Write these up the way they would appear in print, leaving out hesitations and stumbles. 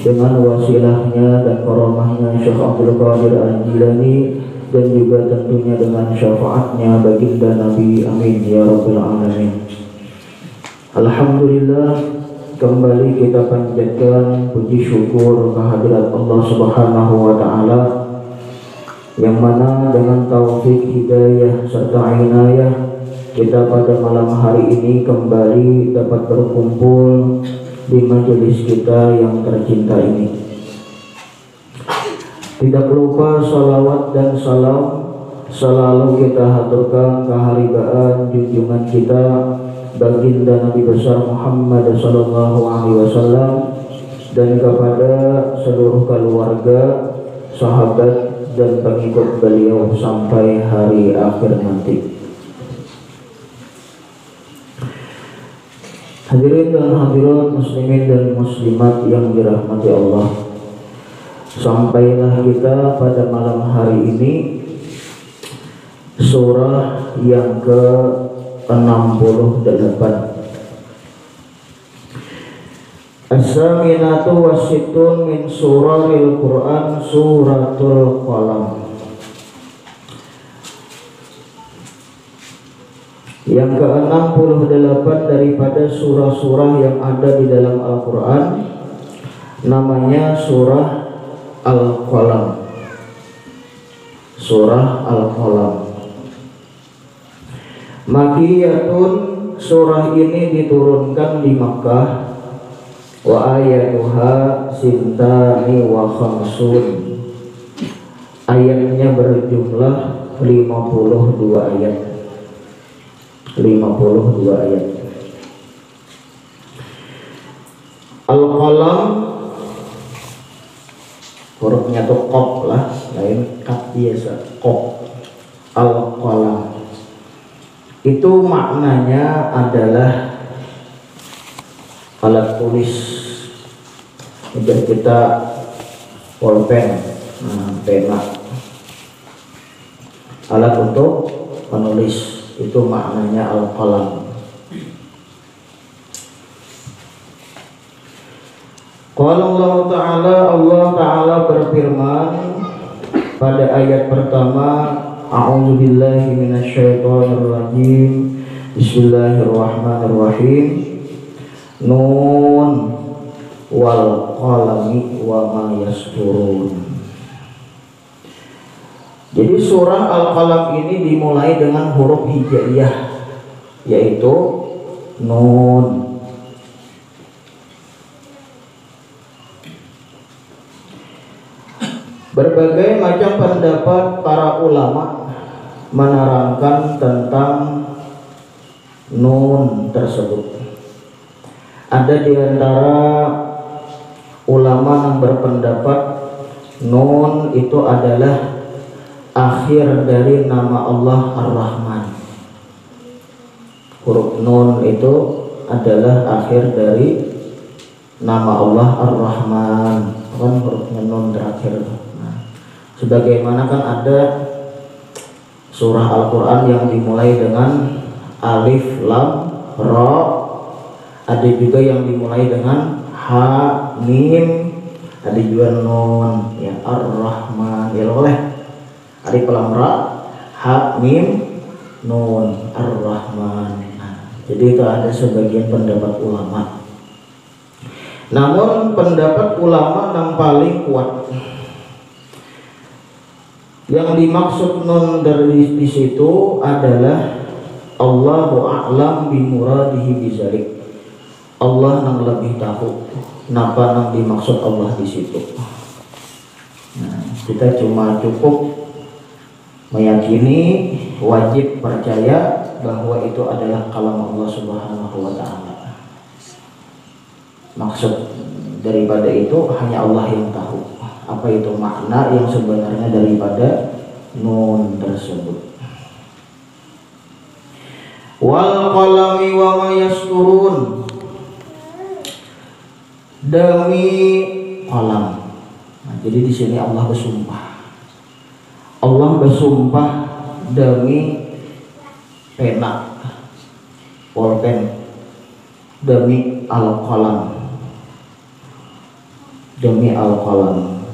dengan wasilahnya dan karamahnya Syekh Abdul Qadir Al-Jilani, dan juga tentunya dengan syafaatnya baginda Nabi, amin ya rabbal alamin. Alhamdulillah, kembali kita panjatkan puji syukur kehadirat Allah Subhanahu wa taala, yang mana dengan taufik hidayah serta inayah kita pada malam hari ini kembali dapat berkumpul di majelis kita yang tercinta ini. Tidak lupa salawat dan salam selalu kita haturkan keharibaan junjungan kita baginda Nabi besar Muhammad sallallahu alaihi wasallam, dan kepada seluruh keluarga, sahabat dan pengikut beliau sampai hari akhir nanti. Hadirin dan hadirat muslimin dan muslimat yang dirahmati Allah, sampailah kita pada malam hari ini surah yang ke-68, As-saminatu wasitun min surahil Quran, suratul Qalam. Yang ke-68 daripada surah-surah yang ada di dalam Al-Quran, namanya surah Al-Qalam. Surah Al-Qalam Makiyatun, surah ini diturunkan di Makkah. Wa ayatuha sintani wa khamsun, ayatnya berjumlah 52 ayat. 52 ayat. Al-Qalam, hurufnya tuh qaf lah, lain kaf biasa, qaf. Al-Qalam itu maknanya adalah alat tulis. Jadi kita pulpen, pena, alat untuk menulis, itu maknanya Al-Qalam. Qala Allah Ta'ala berfirman pada ayat pertama, A'udzubillahi minasyaitonirrajim, Bismillahirrahmanirrahim. Nun wal qalami wa ma yasturun. Jadi surah Al-Qalam ini dimulai dengan huruf hijaiyah, yaitu nun. Berbagai macam pendapat para ulama menerangkan tentang nun tersebut. Ada di antara ulama yang berpendapat nun itu adalah akhir dari nama Allah Ar-Rahman. Huruf nun itu adalah akhir dari nama Allah Ar-Rahman, kan hurufnya nun terakhir. Nah, sebagaimana kan ada surah Al-Quran yang dimulai dengan alif, lam, ra, ada juga yang dimulai dengan ha, mim, ada juga nun, ya, Ar-Rahman, ya oleh alif, lam, ra, ha, mim, nun, Ar-Rahman. Nah, jadi itu ada sebagian pendapat ulama. Namun pendapat ulama yang paling kuat, yang dimaksud nun dari di situ adalah Allahu a'lam bimuradihi bizalik. Allah yang lebih tahu kenapa yang dimaksud Allah di situ. Nah, kita cuma cukup meyakini, wajib percaya bahwa itu adalah kalam Allah Subhanahu wa ta'ala. Maksud daripada itu hanya Allah yang tahu. Apa itu makna yang sebenarnya daripada nun tersebut. Wal qalami wa ma yasturun, demi qalam. Nah, jadi di sini Allah bersumpah. Allah bersumpah demi pena, pulpen, demi al-qalam, demi al-qalam,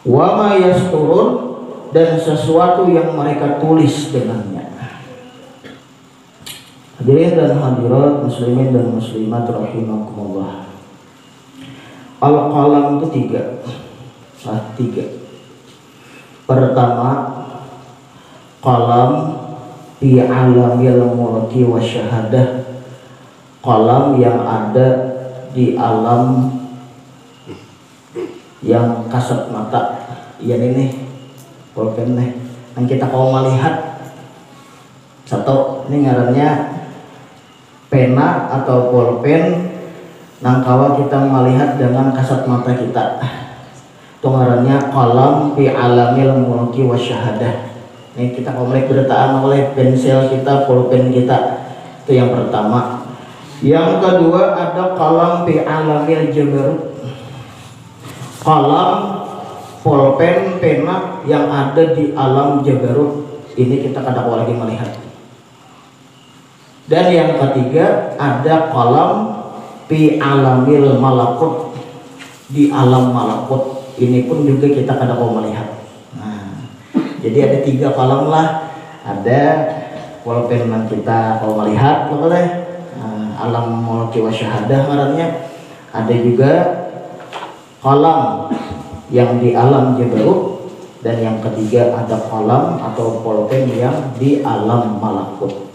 wa ma yasturun, dan sesuatu yang mereka tulis dengannya. Hadirin dan hadirat muslimin dan muslimat rahimakumullah. Al-qalam itu tiga. Pertama, qalam fi alamil mulki wa syahadah, qalam yang ada di alam yang kasat mata. Ya ini pulpen nih yang kita mau melihat. Satu, ini ngarannya pena atau pulpen nang kawa kita melihat dengan kasat mata kita. Itu ngarannya qalam fi alamil mulki wa syahadah. Ini kita mau bertaan oleh pensil kita, pulpen kita. Itu yang pertama. Yang kedua ada qalam fi alamil jabarut, qalam pulpen pena yang ada di alam jabarut. Ini kita kadang lagi melihat. Dan yang ketiga ada qalam fi alamil malakut, di alam malakut. Ini pun juga kita kadang melihat. Nah, jadi ada 3 qalam lah. Ada pulpen yang kita mau melihat, alam mulki wa syahadah ngarannya. Ada juga qalam yang di alam jabarut, dan yang ketiga ada qalam atau pulpen yang di alam malakut.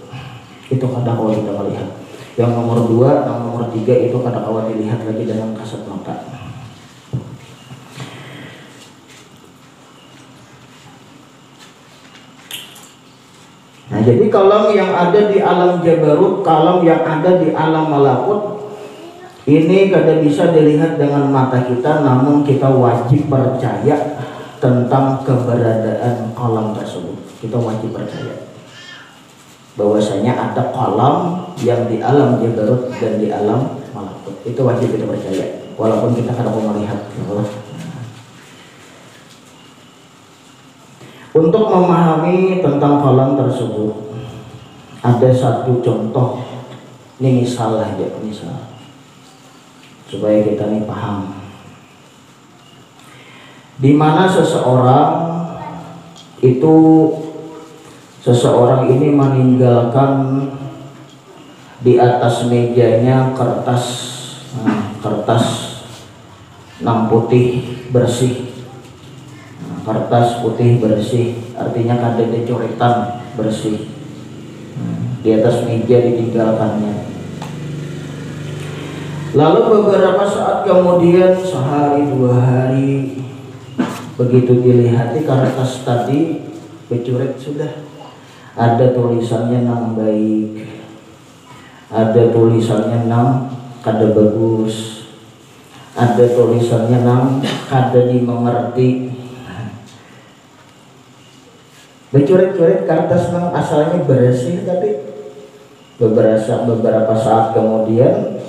Itu kadang kalau kita melihat. Yang nomor 2, yang nomor 3 itu kadang kalau dilihat lagi dengan kasat mata. Nah, jadi qalam yang ada di alam jabarut, qalam yang ada di alam malakut, ini kadang bisa dilihat dengan mata kita, namun kita wajib percaya tentang keberadaan qalam tersebut. Kita wajib percaya bahwasanya ada qalam yang di alam jabarut dan di alam malakut. Itu wajib kita percaya, walaupun kita kadang melihat. Untuk memahami tentang qalam tersebut, ada satu contoh. Ini misal aja, misal, supaya kita nih paham. Di mana seseorang ini meninggalkan di atas mejanya kertas 6 putih bersih. Kertas putih bersih artinya kada ada coretan, bersih. Di atas meja ditinggalkannya. Lalu beberapa saat kemudian, sehari 2 hari, begitu dilihati kertas tadi bercoret sudah. Ada tulisannya nang baik, ada tulisannya nang kada bagus, ada tulisannya nang kada dimengerti. Bercoret-coret kertas nang asalnya bersih, tapi beberapa saat kemudian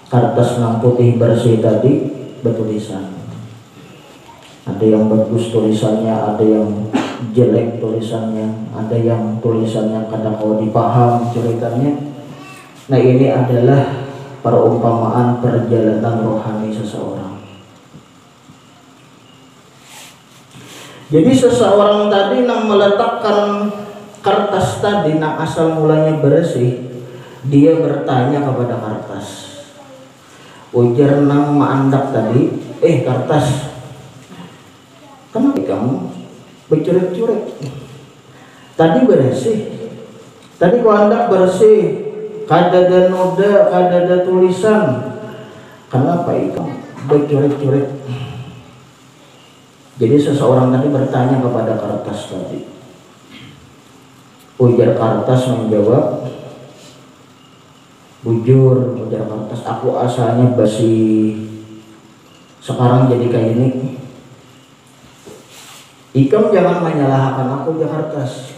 kertas nang putih bersih tadi bertulisan. Ada yang bagus tulisannya, ada yang jelek tulisannya, ada yang tulisannya kadang kau dipaham ceritanya. Nah, ini adalah perumpamaan perjalanan rohani seseorang. Jadi seseorang tadi yang meletakkan kertas tadi yang asal mulanya bersih, dia bertanya kepada kertas. Ujar nang maandak tadi, kertas, kenapa kamu bercoret-coret? Tadi bersih, tadi kau andak bersih, kada ada noda, kada ada tulisan, kenapa kamu bercoret-coret? Jadi seseorang tadi bertanya kepada kertas tadi. Ujar kertas menjawab, bujur, ujar kertas, aku asalnya basi, sekarang jadi kayak ini. Ikam jangan menyalahkan aku, ujar kertas.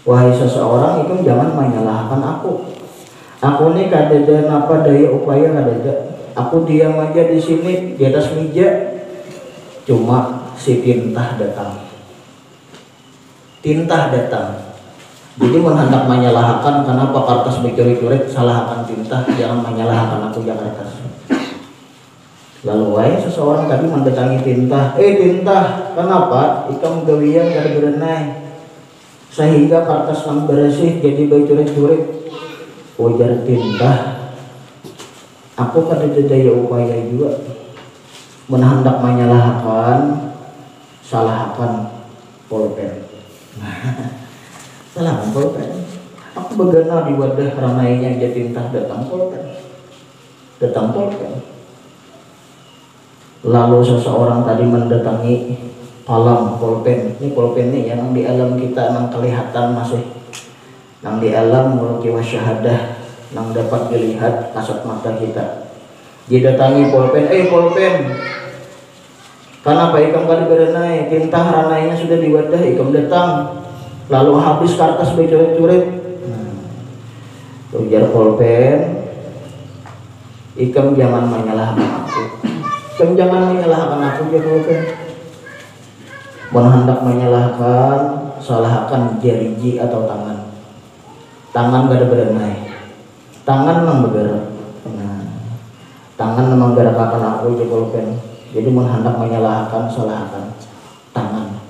Wahai seseorang, ikam jangan menyalahkan aku. Aku nih kadada napa daya upaya kadada. Aku diam aja di sini di atas meja. Cuma si tintah datang. Jadi hendak menyalahkan kenapa kertas bercoret-coret, salahkan tintah, jangan menyalahkan aku, ya kertas. Lalu wae seseorang tadi mendatangi tintah, tintah, kenapa? Ikam gawian dari berenai, sehingga kertas nang bersih jadi bayi curik-curik. Ujar tintah, aku kada daya upaya juga hendak menyalahkan salahkan pulpen. Salahkan pulpen. Aku begana di wadah ramainya jadi tintah datang pulpen. Lalu seseorang tadi mendatangi kolam pulpen. Ini pulpen nih yang di alam kita nang kelihatan masih, nang di alam mulki wasyahadah, nang dapat dilihat kasat mata kita. Didatangi pulpen, pulpen, kenapa ikam kali berenai? Tintah ranainya sudah di wadah, ikam datang. Lalu habis kertas becoret-coret. Ujar pulpen, ikam jangan menyalahkan aku. Ikam jangan menyalahkan aku ya pulpen. Hendak menyalahkan, salahkan jariji atau tangan. Tangan gak ada berenai, tangan memang bergerak. Tangan memang gerakan aku ya pulpen. Jadi hendak menyalahkan, salahkan tangan.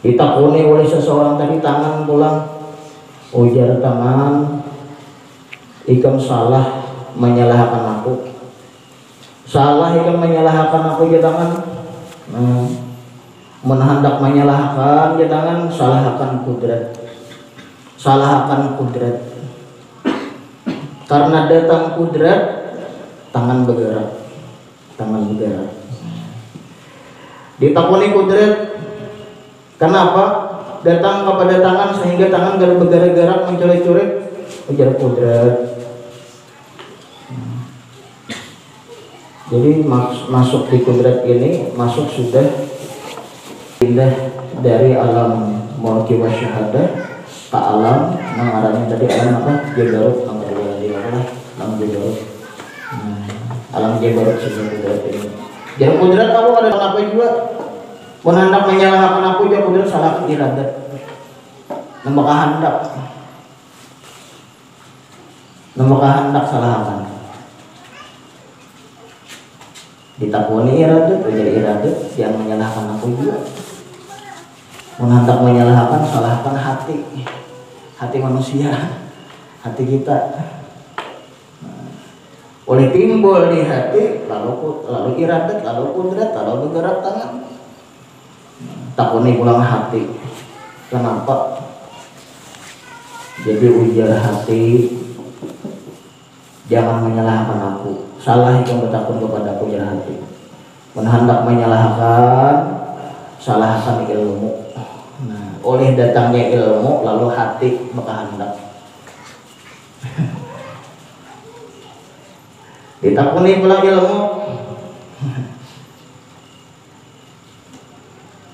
Ditakuni oleh seseorang tadi, tangan pulang. Ujar tangan, ikam salah menyalahkan aku. Salah ikam menyalahkan aku ya tangan. Hendak menyalahkan ya tangan, salahkan kudrat. Salahkan kudrat. Karena datang kudrat, tangan bergerak. Ditakuni kudrat, kenapa datang kepada tangan sehingga tangan gak bergerak-gerak mencoret-coret? Ujar kudrat. Jadi masuk di kudrat ini, masuk sudah pindah dari alam mulki wasyahadah ke alam nang arahnya tadi alam apa? Jabarut, alam jabarut. Alam jabarut sudah kudrat ini. Jadi kudrat kamu ada apa juga? Hendak menyalahkan aku ya kudrat, salah iradat. Nambah hendak salahkan. Ditakuni iradat, jadi iradat yang menyalahkan aku juga. Hendak menyalahkan, salahkan hati manusia, hati kita. Oleh timbul di hati, lalu iradat, lalu kudrat, lalu bergerak tangan. Takuni pulang hati. Kenapa? Jadi ujar hati, jangan menyalahkan aku. Salah yang bertakun kepada aku ujar hati. Hendak menyalahkan, salahkan ilmu. Oleh datangnya ilmu, lalu hati berkehendak. Ditakuni pula ilmu.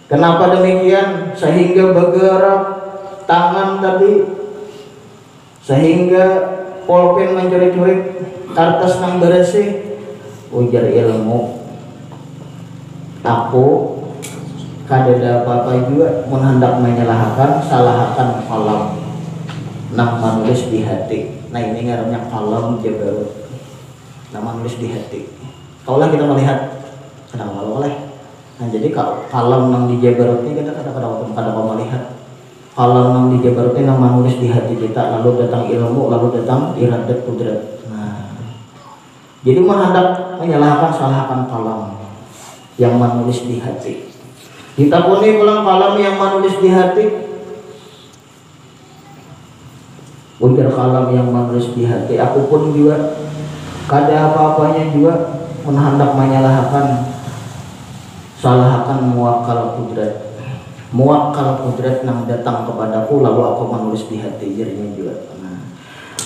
Kenapa demikian? Sehingga bergerak tangan tadi, sehingga pulpen mencuri-curi kertas nang bersih. Ujar ilmu, aku kada apa-apa juga hendak menyalahkan, salahkan kolam nang menulis di hati. Nah ini ngarannya kolam jabarut, nang menulis di hati. Kaulah kita melihat, kenapa oleh. Nah jadi kalau nang di jabarut ini kita kadang-kadang melihat kalau nang di jabarut ini nang menulis di hati kita, lalu datang ilmu, lalu datang iradat kudrat. Nah jadi hendak menyalahkan, salahkan kalam yang menulis di hati. Ditakuni pulang kalam yang menulis di hati. Ujar kalam yang menulis di hati, aku pun juga kada apa-apanya juga hendak menyalahkan, salahkan muwakkal kudrat nang datang kepadaku, lalu aku menulis di hati jadinya juga.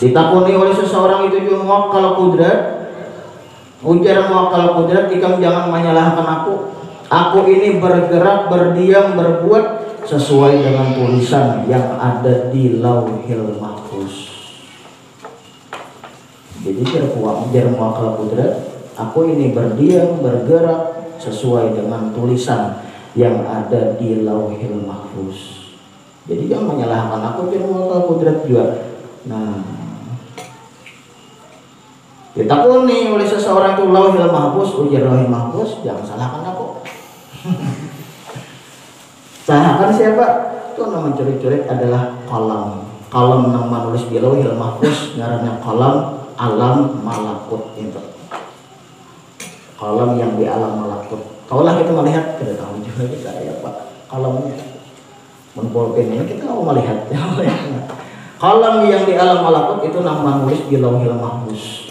Ditakuni oleh seseorang itu juga muwakkal kudrat. Ujar muwakkal kudrat, ikam jangan menyalahkan aku. Aku ini bergerak, berdiam, berbuat sesuai dengan tulisan yang ada di Lauhil Mahfuz. Jadi ujar muwakkal kudrat, aku ini berdiam, bergerak sesuai dengan tulisan yang ada di Lauhil Mahfuz. Jadi jangan menyalahkan aku, ujar muwakkal kudrat juga. Nah Ditakuni oleh seseorang itu lauhil mahfuz, ujar lauhil mahfuz, jangan salahkan aku. Salahkan siapa? Itu nama coret-coret adalah qalam. Qalam nama nulis di lauhil mahfuz, ngarannya qalam alam malakut itu. Qalam yang di alam malakut. Kaulah kita melihat, kita tahu juga kita ya Pak. Qalamnya menpolpen ini kita mau melihat. Qalam yang di alam malakut itu nama nulis di lauhil mahfuz.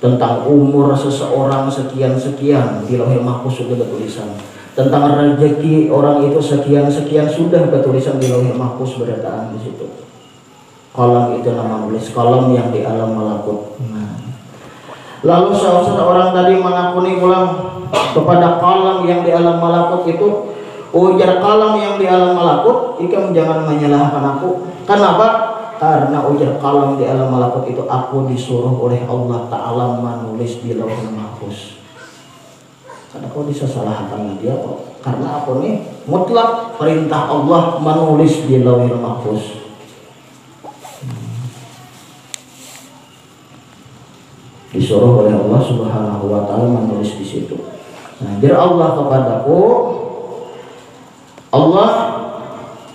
Tentang umur seseorang sekian-sekian di lauhil mahfuz sudah bertulisan. Tentang rezeki orang itu sekian-sekian sudah bertulisan di lauhil mahfuz, berdataan di situ. Qalam itu nama nulis, qalam yang di alam malakut. Lalu seseorang tadi mengakuni ulang kepada qalam yang di alam malakut itu, ujar qalam yang di alam malakut, ikam jangan menyalahkan aku. Kenapa? Karena ujar qalam di alam malakut itu aku disuruh oleh Allah Ta'ala menulis di lauhul mahfuz. Karena kau bisa salahkan dia kok. Karena aku nih mutlak perintah Allah menulis di lauhul mahfuz. Disuruh oleh Allah Subhanahu wa Ta'ala menulis di situ. Nah, biar Allah kepadaku, Allah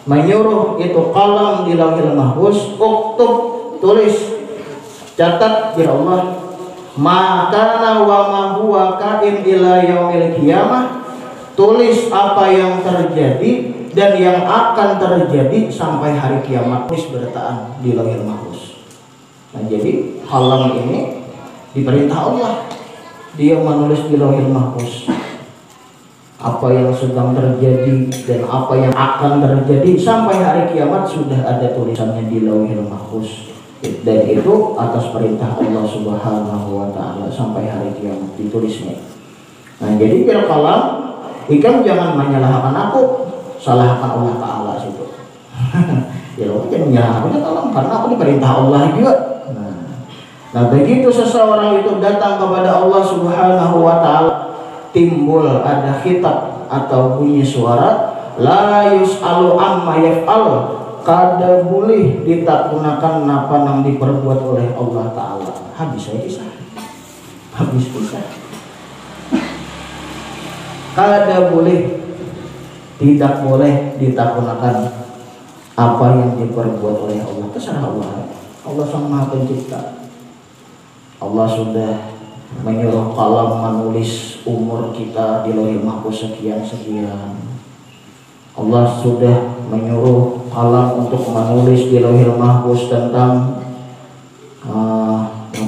menyuruh itu qalam di lauhil mahfuz, uktub, tulis, catat, biar Allah makana wa ma huwa kain ila yaumil qiyamah, tulis apa yang terjadi dan yang akan terjadi sampai hari kiamat, tulis bertaan di lauhil mahfuz. Nah, jadi qalam ini diperintah Allah, dia menulis di lauhil mahfuz apa yang sedang terjadi dan apa yang akan terjadi sampai hari kiamat sudah ada tulisannya di lauhil mahfuz, dan itu atas perintah Allah Subhanahu wa Ta'ala sampai hari kiamat ditulisnya. Nah, jadi biar qalam, ikam jangan menyalahkan aku, salahkan Allah Ta'ala situ. Ya lo jangan menyalahkan qalam karena aku diperintah Allah juga. Nah, begitu seseorang itu datang kepada Allah Subhanahu wa Ta'ala, timbul ada khitab atau bunyi suara, la yus'alu amma yaf'al, kada boleh ditakunakan napa nang diperbuat oleh Allah Ta'ala. Habis saya kisah. Habis kisah. Kada boleh, tidak boleh ditakunakan apa yang diperbuat oleh Allah. Terserah Allah. Allah Sang Maha Pencipta. Allah sudah menyuruh qalam menulis umur kita di lauhil mahfuz sekian-sekian. Allah sudah menyuruh qalam untuk menulis di lauhil mahfuz tentang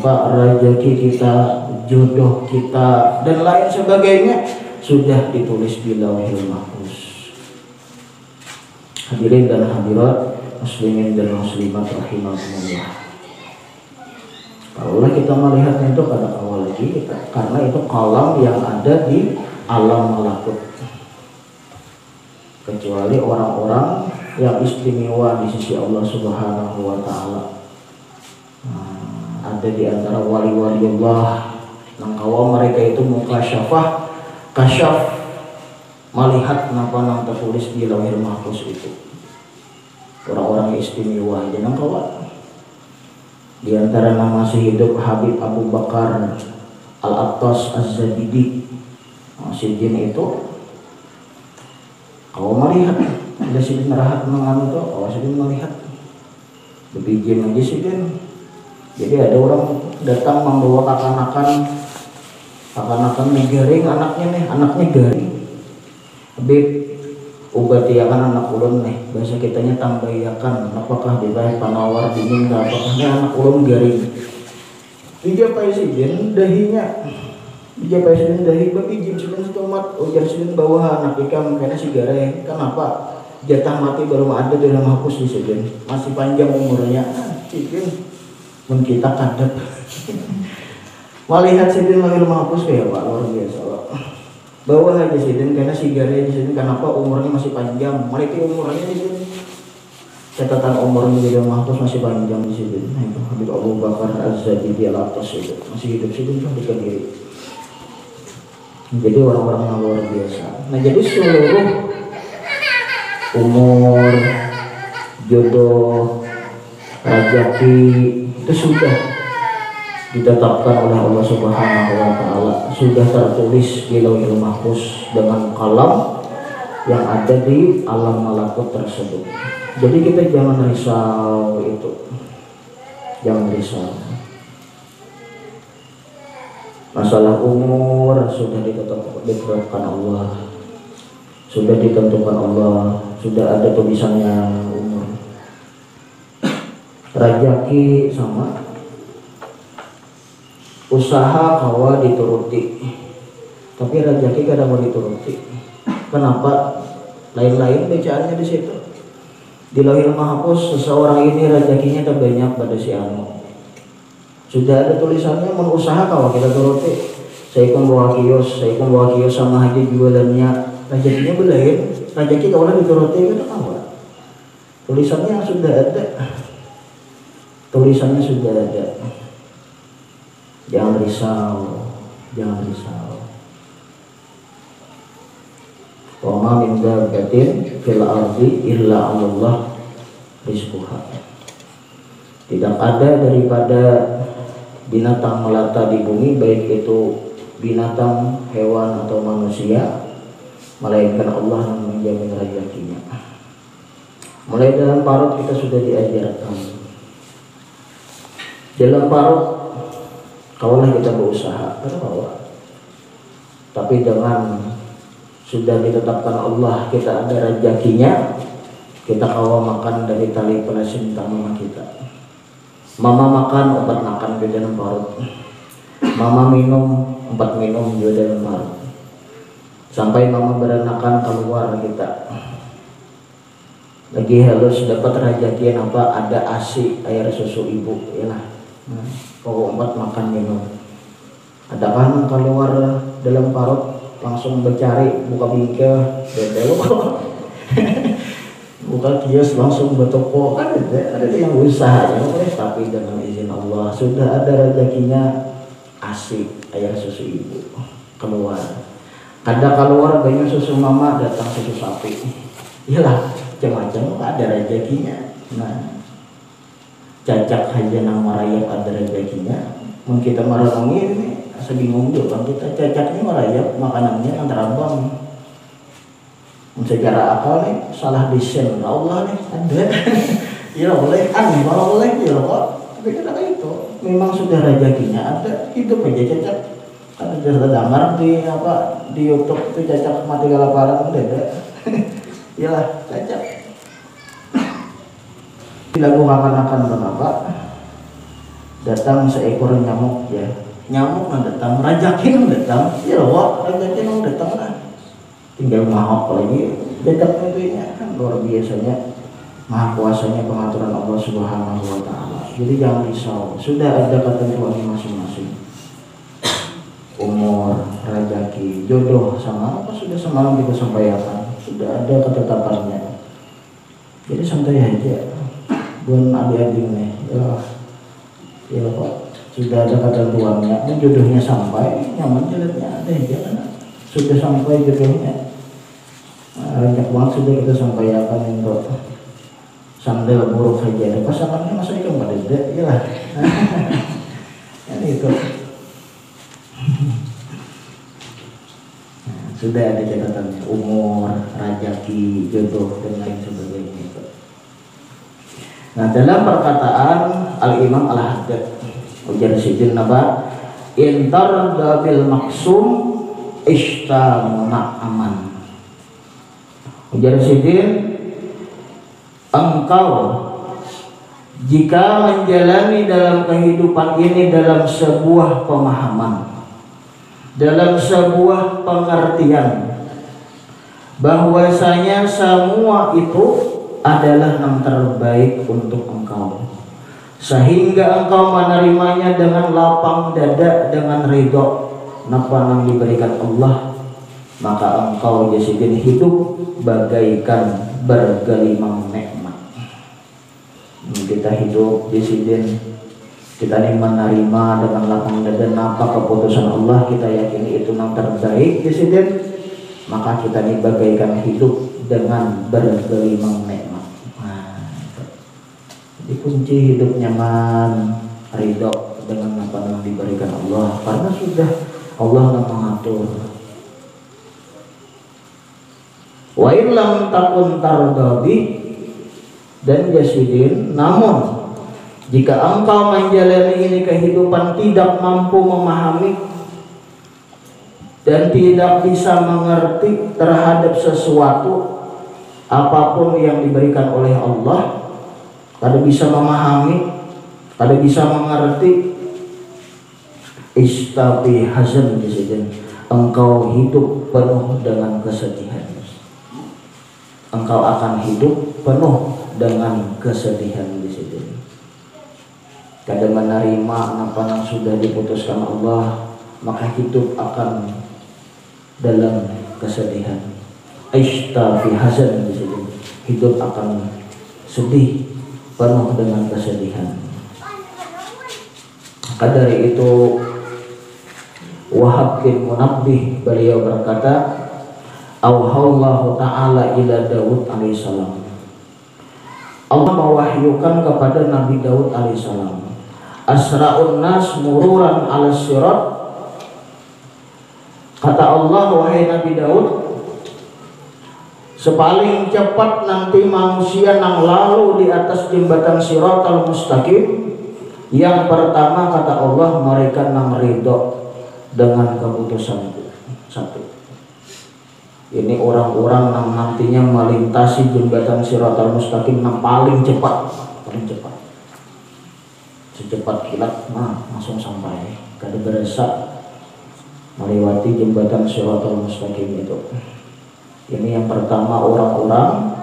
rezeki kita, jodoh kita dan lain sebagainya sudah ditulis di lauhil mahfuz. Hadirin dan hadirat, muslimin dan muslimat rahimakumullah. Kalau kita melihatnya itu pada awal lagi, karena itu qalam yang ada di alam malakut. Kecuali orang-orang yang istimewa di sisi Allah Subhanahu wa Ta'ala. Ada di antara wali-wali Allah yang kawa mereka itu mukasyafah, kasyaf, melihat napa nang tertulis di lauhil mahfuz itu. Orang-orang istimewa jangan kawa. Di antara nama masih hidup Habib Abu Bakar Al-Attas Az-Zabidi. Si jin itu kau melihat ada si jin merahat mengambil itu, kau si jin melihat lebih jin aja si jin. Jadi ada orang datang membawa kakanakan garing anaknya garing. Habib obat ya kan anak ulun nih, bahasa kitanya tambayakan, apakah dibahas panawar dingin, apakahnya anak ulun garing. Tiga presiden dahinya, tiga presiden dahi babi jin sudah setomat, ujar sudah bawa anak ikam karena si garing. Kenapa? Jatah mati belum ada dalam hapus di sini, masih panjang umurnya. Sidin, mun kita kadep. Melihat sidin lahir mahpus kayak Pak luar biasa Pak. Bawa aja sidin karena si garing di sini, kenapa umurnya masih panjang? Mereka umurnya di sini. Catatan umurnya di dalam mahpus masih panjang di sini. Nah itu Habib Abu Bakar Az-Zabidi Al-Attas itu masih hidup sidin kan di Kediri. Jadi orang-orang yang luar biasa. Nah jadi seluruh umur, jodoh, rezeki itu sudah ditetapkan oleh Allah Subhanahu wa taala, sudah tertulis di Lauhul Mahfuz dengan kalam yang ada di alam malakut tersebut. Jadi kita jangan risau itu. Jangan risau. Masalah umur sudah ditetapkan Allah. Sudah ditentukan Allah, sudah ada tulisannya umur. Rajaki sama, usaha kawa dituruti, tapi rajaki kadang mau dituruti. Kenapa? Lain-lain bacaannya di situ. Di Lauhul Mahfuz seseorang ini rezekinya terbanyak pada si anu. Sudah ada tulisannya, mau usaha kawa kita turuti. Saya kan bawa kios sama haji jualannya, rezekinya belain, rezeki kawan dituruti kita kawa. Tulisannya sudah ada. Tulisannya sudah ada. Jangan risau, jangan risau. Wa ma min dabbatin fil ardi illa 'alallah rizquha. Tidak ada daripada binatang melata di bumi, baik itu binatang, hewan atau manusia, melainkan Allah yang menjamin rezekinya. Mulai dalam parut kita sudah diajarkan. Dalam parut kawalah kita berusaha, tapi dengan sudah ditetapkan Allah kita ada rezekinya, kita kawa makan dari tali pelasinta mama kita. Mama makan obat makan di dalam parut, mama minum obat minum di dalam parut, sampai mama beranakan keluar kita. Lagi halus dapat rezeki apa, ada ASI air susu ibu ya lah. Pokok obat makan minum. Ada kan keluar dalam parut langsung mencari buka bingkai bedel buka kios langsung bertoko kan ada yang usaha ya, tapi dengan izin Allah sudah ada rezekinya. ASI air susu ibu keluar, kada keluar banyak susu mama datang susu sapi, iyalah macam-macam ada rezekinya. Nah cacak aja nama rakyat ada rezekinya. Mungkin kita merenungi ini sebingung juga kita, cacaknya merayap makanannya antara bang. Secara akal nih salah desain Allah nih ada. Ya boleh aneh malah boleh ya kok. Tapi kata itu memang sudah rezekinya ada, hidup aja cacak. Kan ada damar di apa di YouTube itu cacak mati kelaparan udah ada. Iyalah cacak. Lagu makan-makan berapa? Datang seekor nyamuk ya. Nyamuk nang datang, rajakin datang, ya loh, rajakin nang datang lah. Tinggal mahok lagi, datang tentunya kan luar biasanya, maha kuasanya pengaturan Allah Subhanahu wa taala. Jadi jangan risau, sudah ada ketentuan masing-masing. Umur, rajaki, jodoh sama apa sudah semalam kita sampaikan, sudah ada ketetapannya. Jadi santai aja, buat adik-adik nih, ya Pak. Sudah ada ketentuannya, jodohnya sampai, nyaman jalannya ada aja kan. Sudah sampai jodohnya, banyak banget sudah kita sampaikan untuk sandal buruk saja. Ada pasangannya masa itu nggak ada, ya lah. Kan itu. Sudah ada catatannya, umur, rajaki, jodoh dan lain sebagainya. Nah dalam perkataan Al-Imam Al-Haddad ujar sidin naba intar dabil maksum ishtamuna aman. Ujar sidin, engkau jika menjalani dalam kehidupan ini dalam sebuah pemahaman, dalam sebuah pengertian bahwasanya semua itu adalah yang terbaik untuk engkau, sehingga engkau menerimanya dengan lapang dada, dengan ridho napa yang diberikan Allah, maka engkau jasidin hidup bagaikan bergelimang nikmat. Kita hidup jasidin, kita ini menerima dengan lapang dada napa keputusan Allah, kita yakini itu yang terbaik jasidin, maka kita ini bagaikan hidup dengan bergelimang nikmat. Kunci hidup nyaman, ridho dengan apa yang diberikan Allah, karena sudah Allah yang mengatur. Wa illam takun tardadi, dan jasidin, namun jika engkau menjalani ini kehidupan tidak mampu memahami dan tidak bisa mengerti terhadap sesuatu apapun yang diberikan oleh Allah, kada bisa memahami, kada bisa mengerti, istabi hazan disini, engkau hidup penuh dengan kesedihan. Engkau akan hidup penuh dengan kesedihan di situ. Kada menerima apa yang sudah diputuskan Allah, maka hidup akan dalam kesedihan. Aishta fi hazan di situ. Hidup akan sedih, penuh dengan kesedihan. Maka dari itu Wahab bin Munabbih beliau berkata, Auhallahu ta'ala ila Daud alaihissalam. Allah mewahyukan kepada Nabi Daud alaihissalam, asra'un nas mururan ala sirat. Kata Allah, wahai Nabi Daud, sepaling cepat nanti manusia yang lalu di atas jembatan Siratal Mustaqim. Yang pertama kata Allah, mereka yang ridho dengan keputusanku. Satu, ini orang-orang yang nantinya melintasi jembatan Siratal Mustaqim yang paling cepat, secepat kilat, langsung sampai, kada berasa melewati jembatan Siratal Mustaqim itu. Ini yang pertama, orang-orang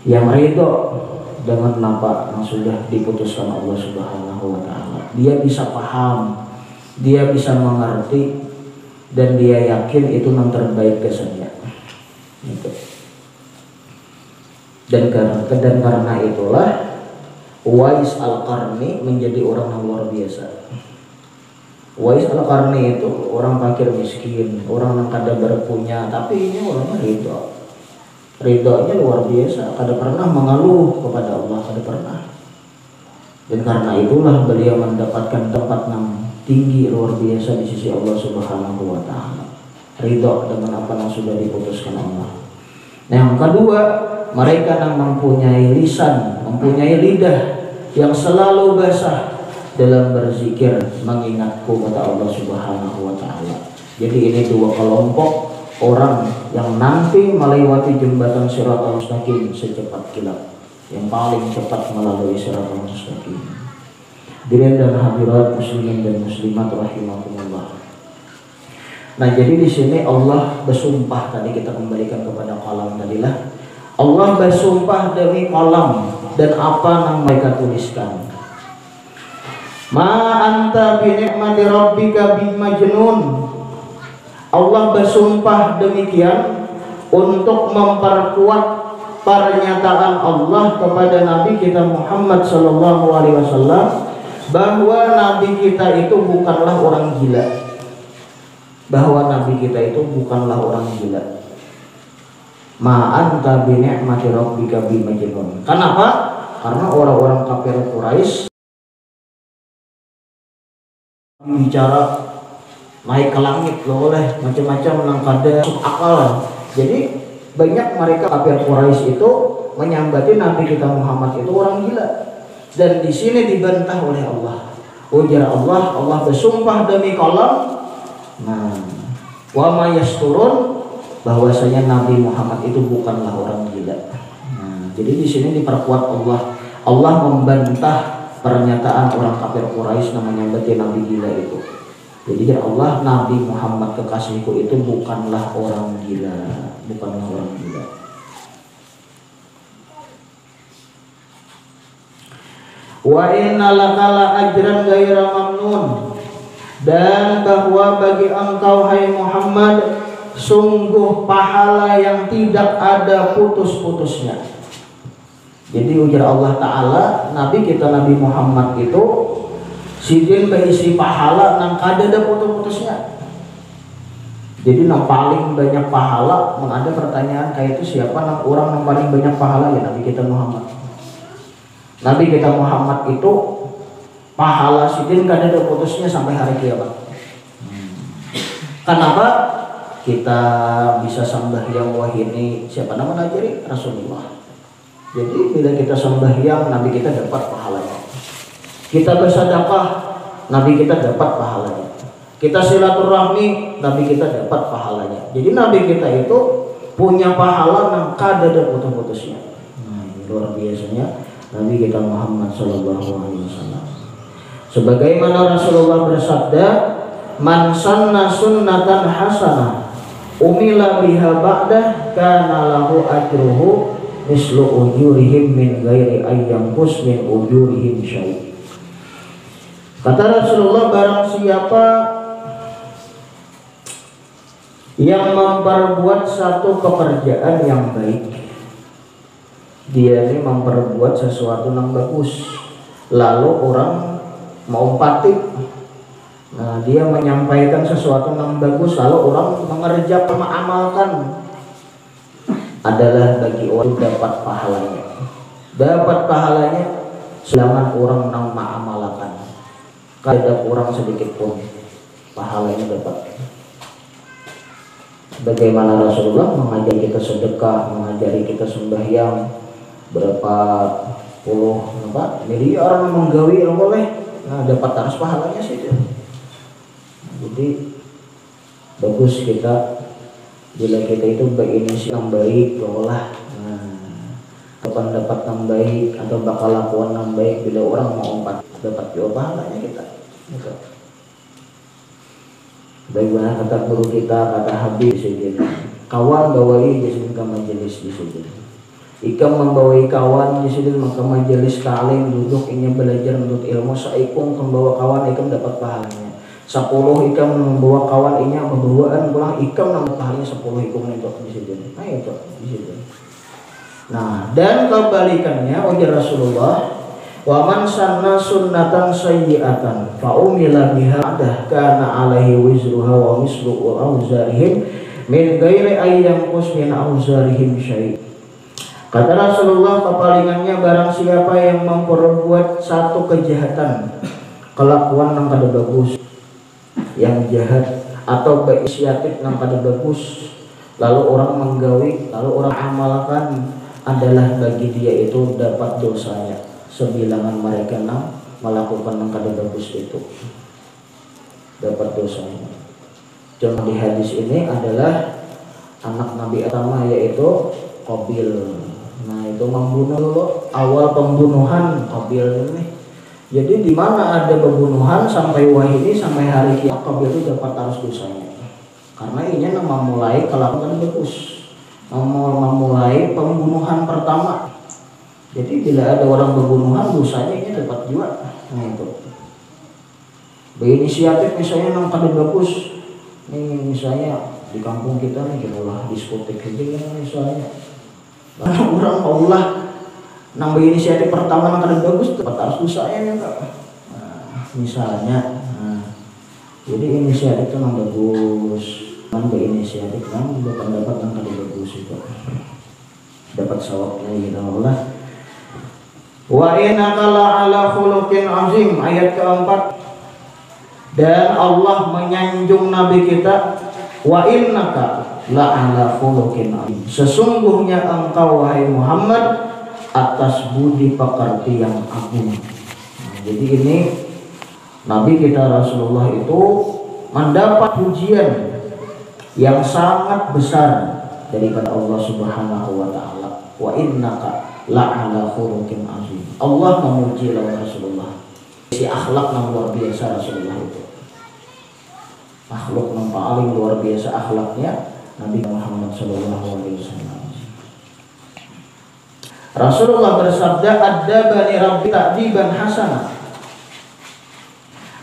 yang ridho dengan apa yang sudah diputuskan Allah Subhanahu wa Ta'ala. Dia bisa paham, dia bisa mengerti, dan dia yakin itu yang terbaik kesannya. Gitu. Dan karena itulah Uwais Al-Qarni menjadi orang yang luar biasa. Uwais Al-Qarni itu orang fakir miskin, orang yang kada berpunya, tapi ini orangnya ridho. Ridhonya luar biasa, kada pernah mengeluh kepada Allah, kada pernah. Dan karena itulah beliau mendapatkan tempat yang tinggi luar biasa di sisi Allah Subhanahu wa Ta'ala. Ridho dengan apa yang sudah diputuskan Allah. Nah, yang kedua, mereka yang mempunyai lisan, mempunyai lidah yang selalu basah dalam berzikir mengingatku, kata Allah Subhanahu wa Ta'ala. Jadi ini dua kelompok orang yang nanti melewati jembatan Siratal Mustaqim secepat kilat, yang paling cepat melalui Siratal Mustaqim. Hadirin dan hadirat muslimin dan muslimat rahimakumullah. Nah, jadi di sini Allah bersumpah, tadi kita kembalikan kepada qalam tadilah. Allah bersumpah demi qalam dan apa yang mereka tuliskan. Ma anta bi ni'mati rabbika bimajnun. Allah bersumpah demikian untuk memperkuat pernyataan Allah kepada Nabi kita Muhammad sallallahu alaihi wasallam bahwa Nabi kita itu bukanlah orang gila. Bahwa Nabi kita itu bukanlah orang gila. Ma anta bi ni'mati rabbika bimajnun. Kenapa? Karena orang-orang kafir Quraisy bicara naik ke langit loh, oleh macam-macam yang kada masuk akal. Jadi banyak mereka kafir Quraisy itu menyambati Nabi kita Muhammad itu orang gila. Dan di sini dibantah oleh Allah. Ujar Allah, Allah bersumpah demi qalam. Nah, wa ma yasturun, bahwasanya Nabi Muhammad itu bukanlah orang gila. Nah, jadi di sini diperkuat Allah. Allah membantah pernyataan orang kafir Quraisy yang menyambati Nabi gila itu. Jadi Allah, Nabi Muhammad kekasihku itu bukanlah orang gila, bukanlah orang gila. Wa inna lakala ajran ghaira mamnun, dan bahwa bagi engkau hai Muhammad sungguh pahala yang tidak ada putus-putusnya. Jadi ujar Allah Ta'ala, Nabi kita Nabi Muhammad itu sidin berisi pahala nang kada ada putus-putusnya. Jadi nang paling banyak pahala, mengada pertanyaan kayak itu siapa nang orang yang paling banyak pahala, ya Nabi kita Muhammad. Nabi kita Muhammad itu pahala sidin kada ada putusnya sampai hari kiamat. Kenapa kita bisa sembahyang wahini? Siapa nama ngajari? Rasulullah. Jadi bila kita sembahyang, Nabi kita dapat pahalanya. Kita bersedekah, Nabi kita dapat pahalanya. Kita silaturahmi, Nabi kita dapat pahalanya. Jadi Nabi kita itu punya pahala yang kada ada putus-putusnya. Nah, luar biasanya Nabi kita Muhammad SAW. Sebagaimana Rasulullah bersabda, "Man sanna sunnatan hasanah, umila biha ba'dah, kana lahu ajruhu mislu ujurihim min ghairi ayyamkus min ujurihim syai'." Kata Rasulullah, barang siapa yang memperbuat satu pekerjaan yang baik, dia ini memperbuat sesuatu yang bagus, lalu orang mau patik, nah dia menyampaikan sesuatu yang bagus, lalu orang mengerjakan, mengamalkan, adalah bagi orang dapat pahalanya selama orang yang mengamalkan. Kada kurang sedikit pun pahalanya dapat. Bagaimana Rasulullah mengajari kita sedekah, mengajari kita sembahyang, berapa puluh miliar menggawi boleh, nah dapat terus pahalanya sih. Jadi bagus kita bila kita itu berinisiatif yang baik, olah kapan dapat yang baik atau bakal lakukan yang baik bila orang mau dapat juga pahalanya kita. Bagaimana kata guru kita, kata Habib disini, kawan bawai disini ke majelis disini. Ikam membawai kawan disini maka majelis ta'lim duduk ingin belajar menurut ilmu, saikung membawa kawan ikam dapat pahalanya. 10 ikam membawa kawan ini membawaan pulang ikam dapat pahalanya 10 ikam untuk disini. Nah itu disini. Nah dan kebalikannya ujar Rasulullah, wa man sanna sunnatan sayyi'atan fa umila biha kana alaihi wizruha wa mislu auzarihim min ghairi ayyamkus min auzarihim syai'. Kata Rasulullah, kepalingannya barang siapa yang memperbuat satu kejahatan, kelakuan yang kada bagus, yang jahat atau berinisiatif yang kada bagus, lalu orang menggawi, lalu orang amalkan, adalah bagi dia itu dapat dosanya sebilangan mereka yang melakukan yang kada bagus itu, dapat dosanya. Contoh di hadis ini adalah anak Nabi pertama yaitu Qabil. Nah itu membunuh dulu, awal pembunuhan Qabil ini. Jadi di mana ada pembunuhan sampai wahini sampai hari kiamat Qabil itu dapat harus dosanya. Karena ini memulai kelakuan bagus, memulai pembunuhan pertama. Jadi bila ada orang pembunuhan dosanya ini dapat juga. Nah itu berinisiatif misalnya yang kada bagus. Nih misalnya di kampung kita nih lah diskotik aja misalnya. Lalu orang Allah nang berinisiatif pertama yang kada bagus dapat harus dosanya ya enggak. Nah, misalnya jadi inisiatif itu yang bagus, kan berinisiatif kan berpendapat yang kada bagus itu dapat sawabnya ya Allah. Wa innaka la'ala khuluqin azim, ayat keempat. Dan Allah menyanjung Nabi kita, wa innaka la'ala khuluqin azim, sesungguhnya engkau wahai Muhammad atas budi pekerti yang agung. Nah, jadi ini Nabi kita Rasulullah itu mendapat pujian yang sangat besar daripada Allah Subhanahu wa taala. Wa innaka la'ala khuluqin azim. Allah memuji Rasulullah. Si akhlak yang luar biasa Rasulullah itu. Makhluk yang paling luar biasa akhlaknya Nabi Muhammad SAW. Rasulullah bersabda, "Adabani Rabbi ta'diban hasanah."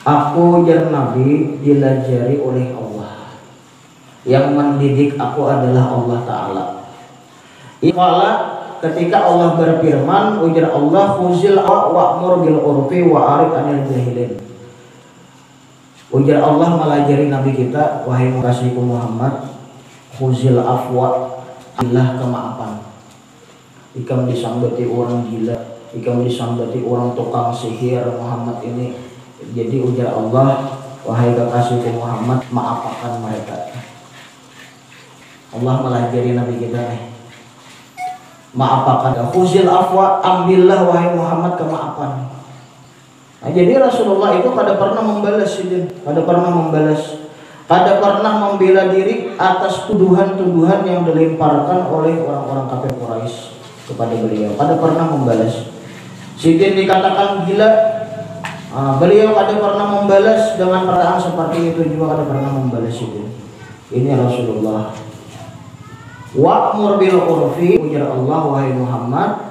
Aku jar Nabi dilajari oleh Allah. Yang mendidik aku adalah Allah Ta'ala. Iqala, ketika Allah berfirman, ujar Allah, "Khuzil wa'mur bil urfi wa arid anil jahilin." Ujar Allah melajari Nabi kita, wahai kasihku Muhammad, khuzil afwa, Allah kemaafan. Ikam disanggati orang gila, jika disambati orang tukang sihir Muhammad ini. Jadi ujar Allah, wahai kekasihku Muhammad, maafkan mereka. Allah melajari Nabi kita nih, maafkan, khuzil afwa, ambillah wahai Muhammad kemaafan. Nah, jadi Rasulullah itu kada pernah membalas, kada pernah membalas, kada pernah membela diri atas tuduhan-tuduhan yang dilemparkan oleh orang-orang kafir Quraisy kepada beliau. Kada pernah membalas. Sidin dikatakan gila, beliau kada pernah membalas dengan perkataan seperti itu juga, kada pernah membalas Sidin. Ini Rasulullah. Wa'mur bil urfi, ujar Allah, wahai Muhammad,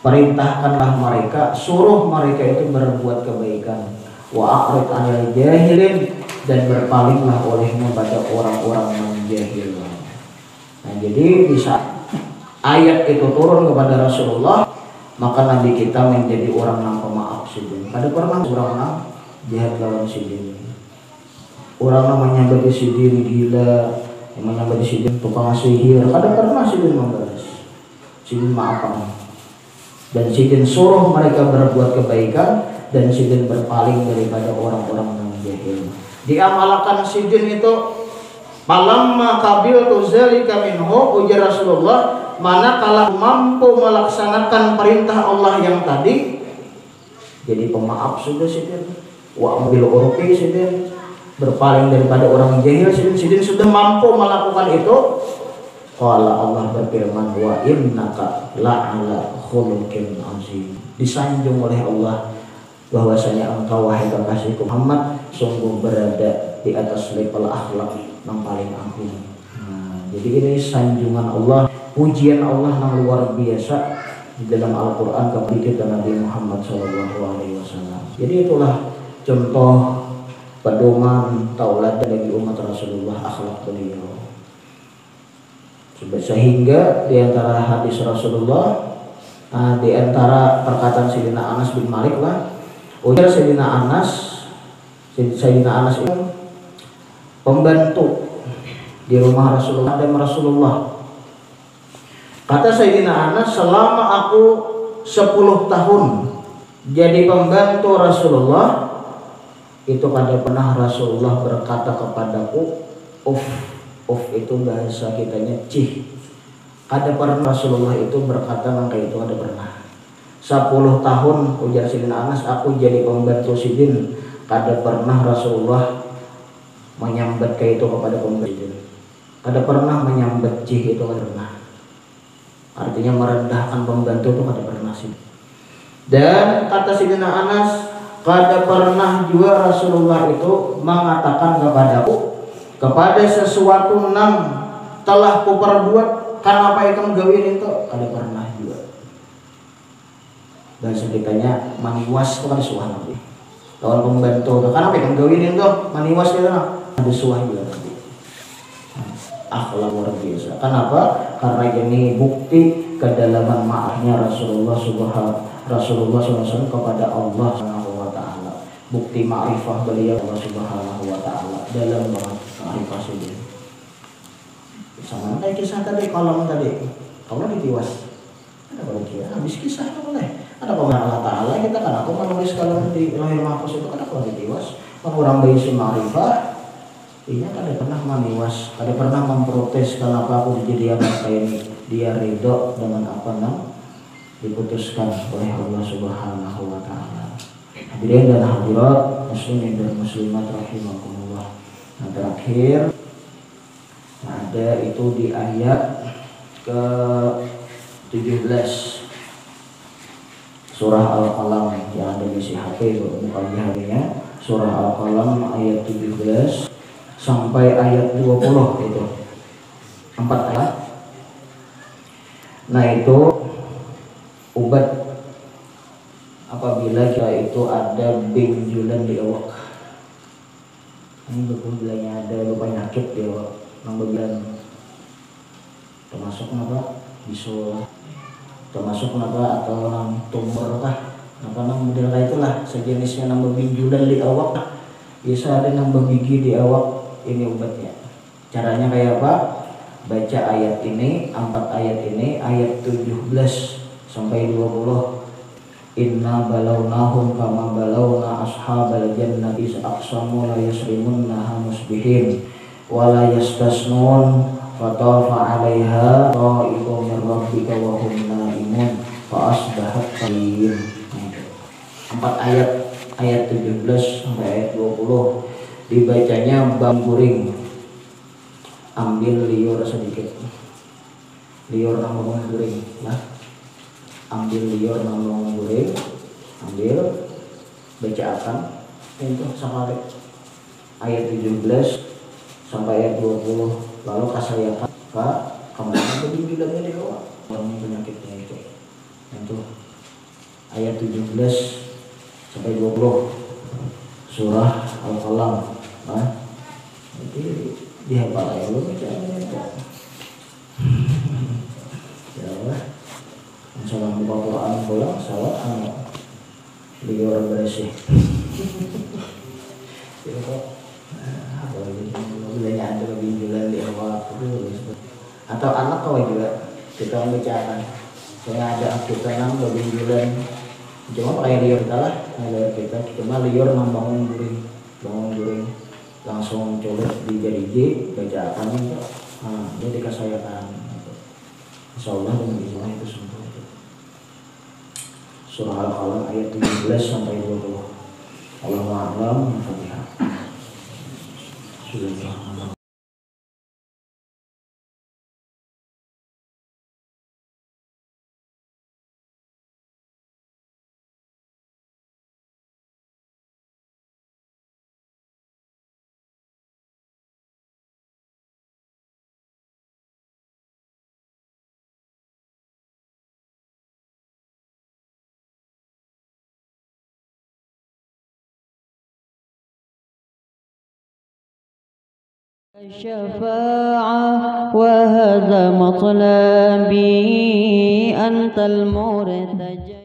perintahkanlah mereka, suruh mereka itu berbuat kebaikan. Wa a'rid 'anil jahilin, dan berpalinglah olehmu pada orang-orang yang jahil. Nah, jadi di saat ayat itu turun kepada Rasulullah, maka Nabi kita menjadi orang yang pemaaf sidin. Kada pernah orang yang jahat lawan sidin. Orang namanya bagi sidin gila, namanya bagi sidin tukang sihir, kada pernah sidin membalas. Sidin maafkan. Dan sidin suruh mereka berbuat kebaikan, dan sidin berpaling daripada orang-orang yang jahil. Diamalkan sidin itu, malamma qabiltu zalika minhu, ujar Rasulullah, manakala mampu melaksanakan perintah Allah yang tadi, jadi pemaaf sudah sidin. Wa ambil urfi sidin, berpaling daripada orang jahil sidin sudah mampu melakukan itu. Qala Allah berfirman, wa innaka la'ala khuluqin azim. Disanjung oleh Allah bahwasanya engkau wahai kekasihku Muhammad sungguh berada di atas level akhlak yang paling agung. Jadi ini sanjungan Allah, pujian Allah yang luar biasa di dalam Al-Quran kepada kita Nabi Muhammad SAW. Jadi itulah contoh pedoman tauladan bagi umat Rasulullah, akhlak beliau. Sehingga di antara hadis Rasulullah, di antara perkataan Sayyidina Anas bin Malik lah, ujar Sayyidina Anas itu pembantu di rumah Rasulullah dan Rasulullah. Kata Sayyidina Anas, selama aku 10 tahun jadi pembantu Rasulullah, itu kada pernah Rasulullah berkata kepadaku Uf itu bahasa kitanya cih. Ada pernah Rasulullah itu berkata maka itu ada pernah. 10 tahun ujar Sayyidina Anas aku jadi pembantu sidin, kada pernah Rasulullah menyambat kayak itu kepada pembantu sidin. Kada pernah menyambat cih, itu kada pernah. Artinya merendahkan pembantu itu kada pernah sih. Dan kata Sayyidina Anas, kada pernah juga Rasulullah itu mengatakan kepadaku, kepada sesuatu yang telah kuperbuat, kan apa yang kamu gawin itu, kada pernah juga. Bahasa kitanya maniwas itu kan suah Nabi. Lawan pembantu itu, kan apa yang kamu gawin itu, maniwas itu ada suah juga Nabi. Akhlak luar biasa. Kenapa? Karena ini bukti kedalaman maafnya Rasulullah SAW kepada Allah Subhanahu wa Ta'ala. Bukti ma'rifah beliau Allah Subhanahu wa Ta'ala dalam banget ma'rifah sendiri. Sama kayak kisah tadi, kalau ditiwas, ada kalau kira habis kisah boleh. Ada kalau Allah Ta'ala kita kan aku menulis kalau di lahir mahfuz itu kan kalau ditiwas, orang bayi ma'rifah, dia kada pernah maniwas, kada pernah memprotes kenapa aku jadi anak kayak ini. Dia ridho dengan apa yang diputuskan oleh Allah Subhanahu wa Ta'ala. Hadirin dan hadirat, muslimin dan muslimat rahimakumullah. Nah, terakhir ada itu di ayat ke-17 surah Al-Qalam yang ada di HP, bukan di HP-nya. Surah Al-Qalam ayat 17 sampai ayat 20 itu 4 ayat. Nah itu obat apabila kita itu ada benjolan di awak. Ini bilangnya ada penyakit di awak, nang bagian termasuk apa bisul, termasuk apa atau nang tumor kah, apa nang model kayak itulah sejenisnya, nang benjolan di awak. Bisa ada nang gigi di awak. Ini obatnya. Caranya kayak apa? Baca ayat ini, 4 ayat ini, ayat 17 sampai 20. Inna balawnahum kama balawna ashabal jannati aqsamu la yasrimunnaha musbihin wa la yastasnun fatafa 'alaiha ta'ifun min rabbika wa hum naimun fa asbahat qalim. 4 ayat 17 sampai ayat 20 dibacanya bamburing, ambil liur sedikit, liur nambung guring nah, ambil liur nambung guring, ambil baca akan untuk sampai ayat 17 sampai ayat 20, lalu kasayakan Pak kemana tadi bilangnya di bawah orang penyakitnya itu ayat 17 sampai 20 surah Al-Qalam. Nah, jadi dihafal aja lu bacanya ya. Ya Allah. Salah buka Quran pulang salat liur bersih. Ya kok. Apalagi bilangnya ada binjulan di awal atau anak kau juga kita membicarakan. Saya ada kita nang binjulan cuma pakai liur kita lah, kita cuma liur bangun guring langsung colok di jari baca akan jadi kasayakan insyaallah dengan izin itu semua itu. Surah Al-Qalam ayat 17 sampai 20. Allahu a'lam. Al-Fatihah. Bismillahirrahmanirrahim. الشفاعة وهذا مطلبي أنت المرتجى